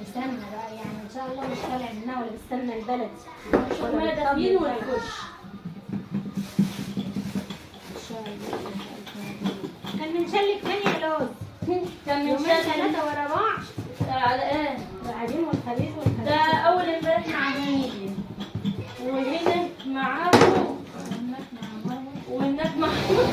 بسمنه بقى يعني ان شاء الله مش طالع منها ولا بالسمنه البلدي ولا دافين والكش ان شاء الله. كان منشلك تاني يا لوز. كان من يومين شهر 3 ورا بعض على ايه؟ العجين والخليط ده اول امبارح مع هنيدي وهنا معاهم وهناك معاهم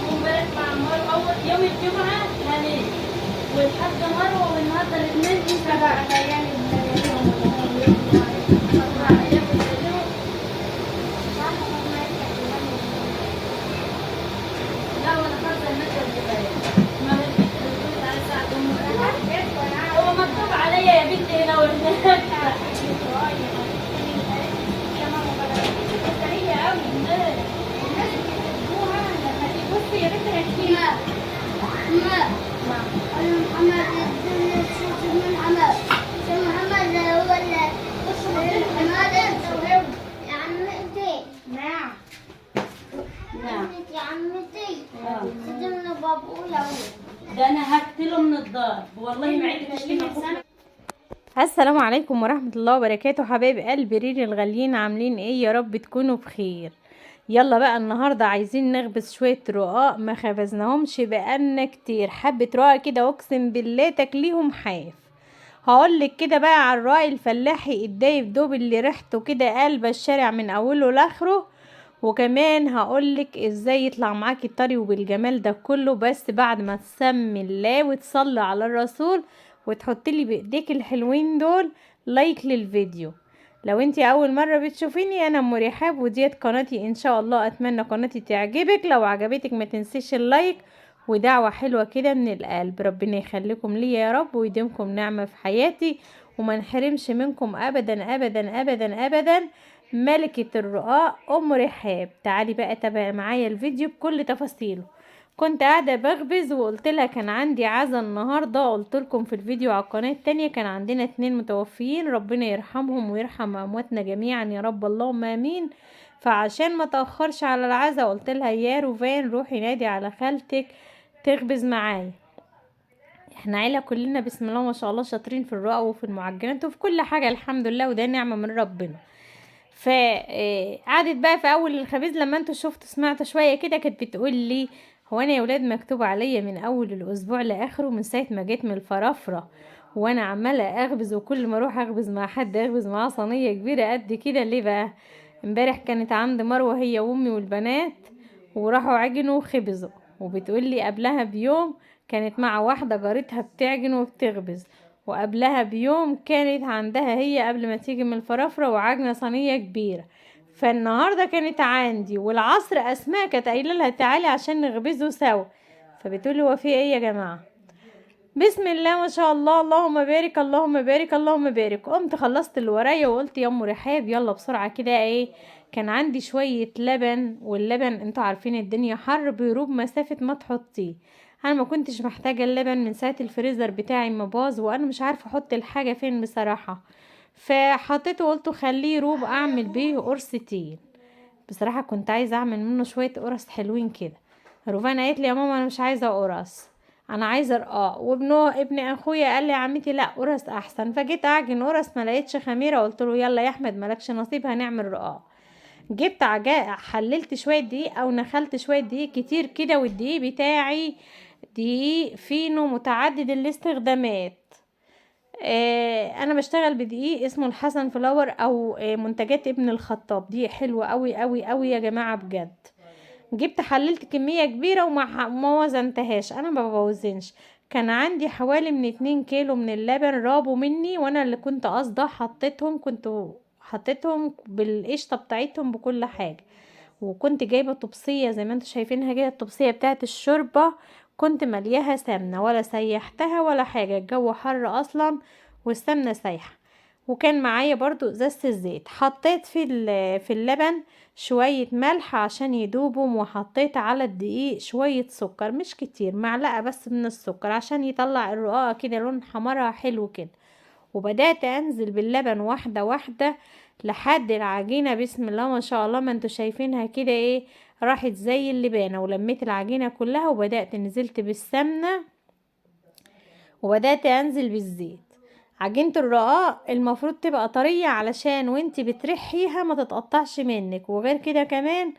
وامبارح مع مروه اول يوم الجمعه هنيدي والحاجه مروه والنهارده الاثنين انت بقى يعني لا وانا حاطه الماده الجبايه ما هي البنت اللي بتقول على الساعه هو مكتوب عليا يا بنتي هنا وهناك بصي يا بنت هتجيبي نعم ده انا هقتله من الدار والله ما عندي تشكيله. السلام عليكم ورحمة الله وبركاته. حبايب قلبي ريري الغاليين، عاملين ايه؟ يا رب تكونوا بخير. يلا بقى النهاردة عايزين نخبز شوية رقاق ما خبزناهمش بقالنا كتير. حبة رقاق كده اقسم بالله تاكليهم حاف. هقولك كده بقى على الرقاق الفلاحي الدايب دوب اللي ريحته كده قلب الشارع من اوله لاخره، وكمان هقولك ازاي يطلع معاكي طري وبالجمال ده كله، بس بعد ما تسمي الله وتصلي على الرسول وتحطي لي بايديك الحلوين دول لايك للفيديو. لو انتي اول مرة بتشوفيني انا ام رحاب وديت قناتي ان شاء الله، اتمنى قناتي تعجبك. لو عجبتك ما تنسيش اللايك ودعوة حلوة كده من القلب. ربنا يخليكم لي يا رب ويديمكم نعمة في حياتي وما نحرمش منكم ابدا ابدا ابدا ابدا. ملكة الرقاق ام رحاب. تعالي بقى تابعي معايا الفيديو بكل تفاصيله. كنت قاعدة بخبز وقلت لها كان عندي عزا النهاردة، قلت لكم في الفيديو على القناة التانية كان عندنا 2 متوفيين، ربنا يرحمهم ويرحم امواتنا جميعا يا رب اللهم امين. فعشان ما تأخرش على العزا قلت لها يا روفان روحي نادي على خالتك تخبز معايا. احنا عيلة كلنا بسم الله ما شاء الله شاطرين في الرقاق وفي المعجنات وفي كل حاجة الحمد لله، وده نعمة من ربنا. فقعدت بقى في اول الخبيز لما انتوا شفتوا سمعتوا شويه كده كانت بتقول لي هو انا يا ولاد مكتوب عليا من اول الاسبوع لاخره من ساعه ما جيت من الفرافره وانا عماله اخبز، وكل ما اروح اخبز مع حد اخبز معاه صينيه كبيره قد كده. ليه بقى؟ امبارح كانت عند مروه هي وامي والبنات وراحوا عجنوا وخبزوا، وبتقول لي قبلها بيوم كانت مع واحده جارتها بتعجن وبتخبز، وقبلها بيوم كانت عندها هي قبل ما تيجي من الفرافرة وعجنة صينية كبيرة. فالنهاردة كانت عندي، والعصر اسماء كانت قايله لها تعالي عشان نخبزه سوا. فبتقولي هو في ايه يا جماعة؟ بسم الله ما شاء الله اللهم بارك اللهم بارك اللهم بارك. قمت خلصت اللي ورايا وقلت يا ام رحاب يلا بسرعة كده ايه. كان عندي شوية لبن، واللبن انتوا عارفين الدنيا حر بيروب مسافة ما تحطيه. انا ما كنتش محتاجة اللبن من ساعة الفريزر بتاعي ما باظ، وانا مش عارفة احط الحاجة فين بصراحة. فحطيته وقلت خليه يروب اعمل بيه قرصتين. بصراحة كنت عايزة اعمل منه شوية قرص حلوين كده. روفان قالت لي يا ماما انا مش عايزة قرص، انا عايزه رقاق. ابن اخويا قال لي يا عمتي لا قرص احسن. فجيت اعجن قرص ما لقيتش خميره، قلت له يلا يا احمد مالكش نصيب هنعمل رقاق. جبت حللت شويه دقيق او نخلت شويه دقيق كتير كده، والدقيق بتاعي دقيق فينو متعدد الاستخدامات. انا بشتغل بدقيق اسمه الحسن فلاور او منتجات ابن الخطاب. دقيق حلو قوي قوي قوي يا جماعه بجد. جبت حللت كمية كبيرة وما وزنتهاش، انا ما بوزنش. كان عندي حوالي من 2 كيلو من اللبن رابوا مني، وانا اللي كنت قصده كنت حطيتهم بالقشطة بتاعتهم بكل حاجة. وكنت جايبة طبسية زي ما انتوا شايفينها كده، الطبسية بتاعت الشوربة كنت ملياها سمنة ولا سيحتها ولا حاجة، الجو حر اصلا والسمنة سايحة. وكان معايا برضو ازازة الزيت. حطيت في اللبن شوية ملح عشان يدوبهم، وحطيت على الدقيق شوية سكر مش كتير، معلقة بس من السكر عشان يطلع الرقاقة كده لون حمرها حلو كده. وبدأت انزل باللبن واحدة واحدة لحد العجينة بسم الله ما شاء الله ما انتوا شايفينها كده ايه، راحت زي اللبانة. ولميت العجينة كلها وبدأت نزلت بالسمنة وبدأت انزل بالزيت. عجينة الرقاق المفروض تبقى طرية علشان وانتي بترحيها ما تتقطعش منك، وغير كده كمان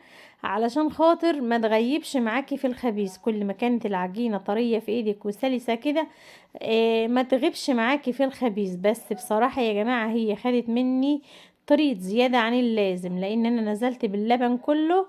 علشان خاطر ما تغيبش معاكي في الخبيز. كل ما كانت العجينة طرية في ايدك وسلسة كده ما تغيبش معاكي في الخبيز. بس بصراحة يا جماعة هي خدت مني طريقة زيادة عن اللازم، لان انا نزلت باللبن كله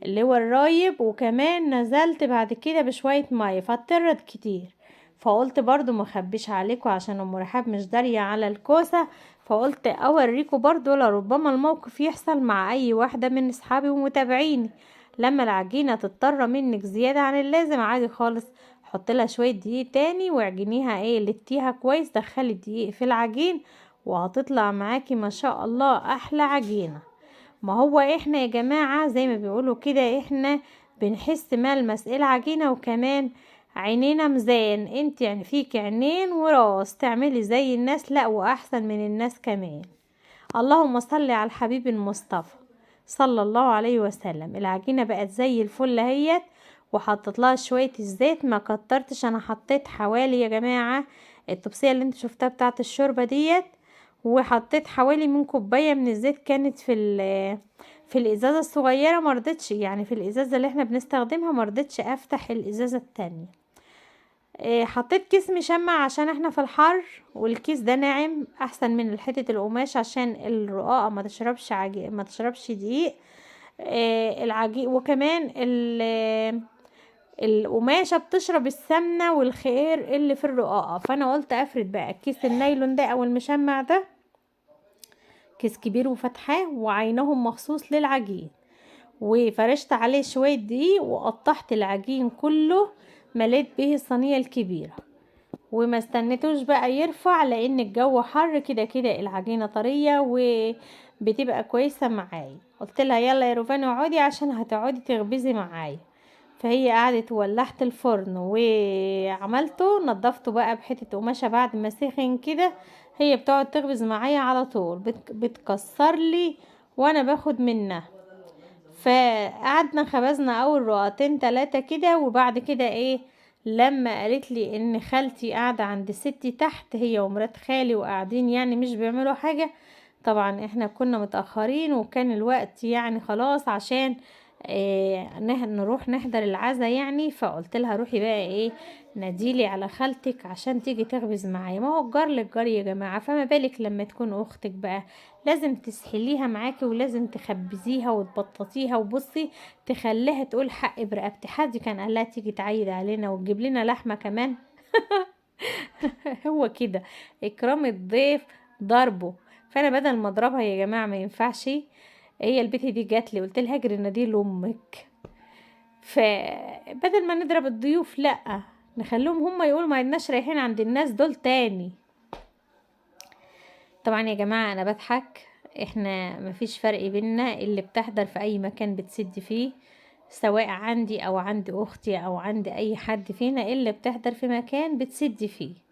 اللي هو الرايب، وكمان نزلت بعد كده بشوية مية فاضطرت كتير. فقلت برضو ما اخبيش عليكم عشان ام رحاب مش دارية على الكوسة، فقلت اوريكم برضو لربما الموقف يحصل مع اي واحدة من اصحابي ومتابعيني. لما العجينة تضطر منك زيادة عن اللازم عادي خالص، حط لها شوية دقيق تاني واعجنيها لتيها كويس، دخلي الدقيق في العجين وهتطلع معاكي ما شاء الله احلى عجينة. ما هو احنا يا جماعة زي ما بيقولوا كده احنا بنحس ملمس العجينة، وكمان عينينا ميزان. انت يعني فيك عينين وراس تعملي زي الناس، لا واحسن من الناس كمان. اللهم صل على الحبيب المصطفى صلى الله عليه وسلم. العجينة بقت زي الفل اهيت، وحطت لها شوية الزيت ما كترتش، انا حطيت حوالي يا جماعة الطبسية اللي انت شفتها بتاعت الشوربة ديت، وحطيت حوالي من كوباية من الزيت. كانت في الازازة الصغيرة، مرضتش يعني في الازازة اللي احنا بنستخدمها مرضتش افتح الازازة التانية. حطيت كيس مشمع عشان احنا في الحر، والكيس ده ناعم احسن من الحتة القماش عشان الرقاقة ما تشربش دقيق العجين. وكمان القماشة بتشرب السمنة والخير اللي في الرقاقة. فانا قلت افرد بقى كيس النايلون ده او المشمع ده، كيس كبير وفتحاه وعينهم مخصوص للعجين، وفرشت عليه شوية دقيق وقطعت العجين كله، مليت به الصينية الكبيرة وما استنيتوش بقى يرفع، لان الجو حر كده كده العجينة طرية وبتبقى كويسة معايا. قلت لها يلا يا روفان اقعدي عشان هتقعدي تخبزي معايا. فهي قعدت ولحت الفرن وعملته، نضفته بقى بحتة قماشة بعد ما سخن كده. هي بتقعد تخبز معايا على طول، بتكسر لي وانا باخد منها. فقعدنا خبزنا اول رقعتين 3 كده، وبعد كده لما قالت لي ان خالتي قاعده عند ستي تحت، هي ومرات خالي وقاعدين يعني مش بيعملوا حاجه. طبعا احنا كنا متاخرين وكان الوقت يعني خلاص عشان نروح نحضر العزا يعني. فقلت لها روحي بقى ناديلي على خالتك عشان تيجي تخبز معايا. ما هو الجار للجار يا جماعه، فما بالك لما تكون اختك بقى لازم تسحليها معاكي ولازم تخبزيها وتبططيها، وبصي تخليها تقول حق برقبتي. حد كان قالها تيجي تعيد علينا وتجيب لنا لحمه كمان؟ هو كده اكرام الضيف ضربه. فانا بدل ما اضربها يا جماعه ما ينفعش. هي البت دي جات لي قلت لها اجري نادي لامك، فبدل ما نضرب الضيوف لا نخليهم هم يقولوا ما عدناش رايحين عند الناس دول تاني. طبعا يا جماعه انا بضحك، احنا مفيش فرق بينا، اللي بتحضر في اي مكان بتسد فيه، سواء عندي او عند اختي او عند اي حد فينا، اللي بتحضر في مكان بتسد فيه،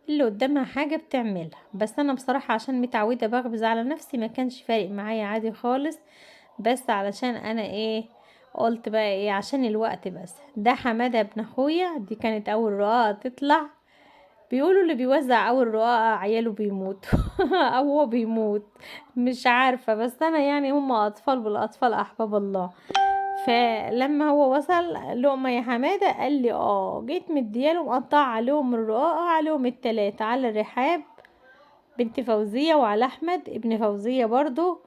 اللي قدامها حاجة بتعملها. بس انا بصراحة عشان متعودة بخبز على نفسي ما كانش فارق معايا عادي خالص. بس علشان انا قلت بقى عشان الوقت. بس ده حمادة ابن اخويا، دي كانت اول رقاقة تطلع. بيقولوا اللي بيوزع اول رقاقة عياله بيموت او هو بيموت مش عارفة، بس انا يعني هم اطفال بالاطفال احباب الله. فلما هو وصل لقمة يا حمادة قال لي جيت مدياله مقطع عليهم الرقاقة، عليهم ال3 على الرحاب بنت فوزية وعلى احمد ابن فوزية برضو،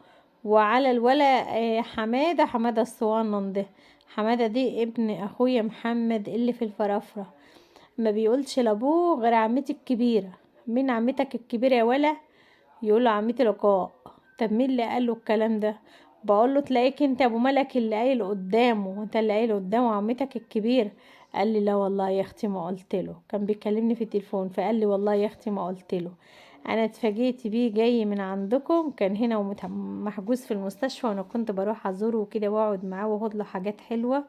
وعلى الولا حمادة الصغنن ده. حمادة دي ابن اخويا محمد اللي في الفرافرة، ما بيقولش لابوه غير عمتي الكبيرة. مين عمتك الكبيرة يا ولا؟ يقول له عمتي لقاء. طب مين اللي قال له الكلام ده؟ بقول له تلاقيك انت ابو ملك اللي قايل قدامه، انت اللي قايل قدامه عمتك الكبير. قال لي لا والله يا اختي ما قلت له، كان بيكلمني في التليفون فقال لي والله يا اختي ما قلت له، انا اتفاجئت بيه جاي من عندكم، كان هنا محجوز في المستشفى وانا كنت بروح ازوره وكده واقعد معاه واخد له حاجات حلوه.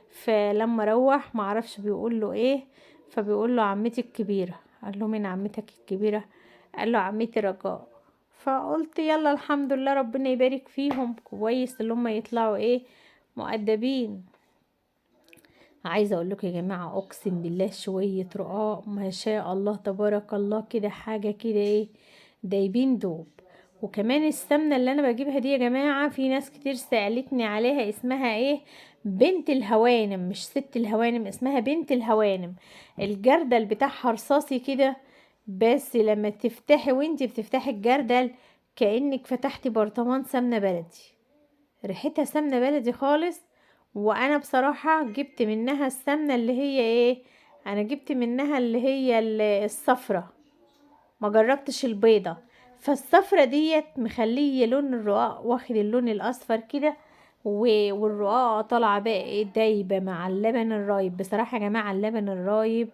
فلما روح معرفش بيقول له فبيقول له عمتي الكبيره. قال له مين عمتك الكبيره؟ قال له عمتي رجاء. فقلت يلا الحمد لله ربنا يبارك فيهم، كويس اللي هم يطلعوا مؤدبين عايزه اقول لكم يا جماعه اقسم بالله شويه رقاق ما شاء الله تبارك الله كده، حاجه كده ايه، دايبين دوب. وكمان السمنه اللي انا بجيبها دي يا جماعه، في ناس كتير سالتني عليها، اسمها ايه؟ بنت الهوانم، مش ست الهوانم، اسمها بنت الهوانم. الجردل بتاعها رصاصي كده، بس لما تفتحي وانتي بتفتحي الجردل كأنك فتحتي برطمان سمنه بلدي، ريحتها سمنه بلدي خالص. وانا بصراحة جبت منها السمنة اللي هي ايه، انا جبت منها اللي هي الصفرة، ما جربتش البيضة. فالصفرة ديت مخليه لون الرقاق واخد اللون الاصفر كده، والرقاقة طالعة بقى ايه، دايبة مع اللبن الرايب. بصراحة يا جماعة اللبن الرايب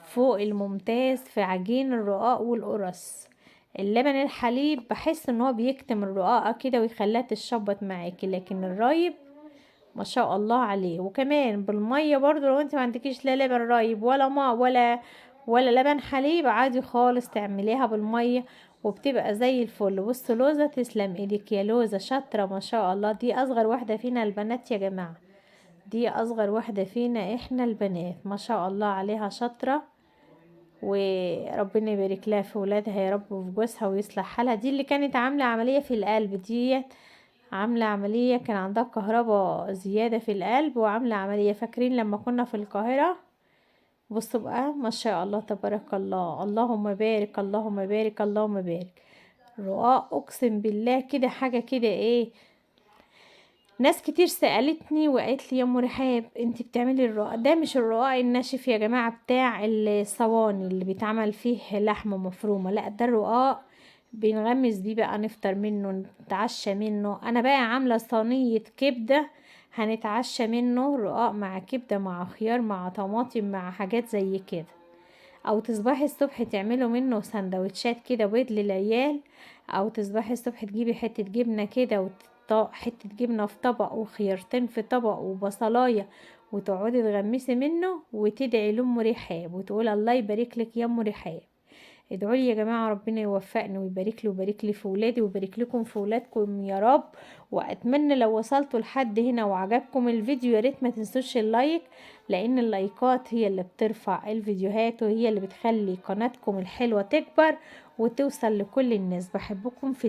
فوق الممتاز في عجين الرقاق والقرص. اللبن الحليب بحس ان هو بيكتم الرقاقة كده ويخليها تشبط معاكي، لكن الرايب ما شاء الله عليه. وكمان بالميه برضو، لو انت ما عندكيش لا لبن رايب ولا ما ولا لبن حليب، عادي خالص تعمليها بالميه وبتبقى زي الفل. بص لوزة، تسلم ايدك يا لوزة، شاطرة ما شاء الله. دي اصغر واحدة فينا البنات يا جماعة، دي اصغر واحدة فينا احنا البنات، ما شاء الله عليها شاطرة. وربنا يبارك لها في ولادها يا رب وفي جوزها ويصلح حالها. دي اللي كانت عاملة عملية في القلب، دي عاملة عملية، كان عندها كهرباء زيادة في القلب وعاملة عملية، فاكرين لما كنا في القاهرة؟ بصوا بقى ما شاء الله تبارك الله، اللهم بارك اللهم بارك اللهم بارك. رقاق اقسم بالله كده حاجة كده ايه. ناس كتير سألتني وقالت لي يا ام رحاب انت بتعملي الرقاق ده، مش الرقاق الناشف يا جماعة بتاع الصواني اللي بيتعمل فيه لحمة مفرومة، لا ده الرقاق بنغمس بيه بقى، نفطر منه نتعشى منه. انا بقى عاملة صينية كبدة، هنتعشى منه رقاق مع كبدة مع خيار مع طماطم مع حاجات زي كده. او تصبحي الصبح تعملوا منه سندوتشات كده بيض للعيال، او تصبحي الصبح تجيبي حتة جبنة كده حتة جبنة في طبق وخيارتين في طبق وبصلاية، وتقعدي تغمسي منه وتدعي لأم رحاب وتقول الله يبارك لك يا ام رحاب. ادعوا لي يا جماعه ربنا يوفقني ويبارك لي ويبارك لي في ولادي ويبارك لكم في ولادكم يا رب. واتمنى لو وصلتوا لحد هنا وعجبكم الفيديو يا ريت ما تنسوش اللايك، لان اللايكات هي اللي بترفع الفيديوهات وهي اللي بتخلي قناتكم الحلوه تكبر وتوصل لكل الناس. بحبكم في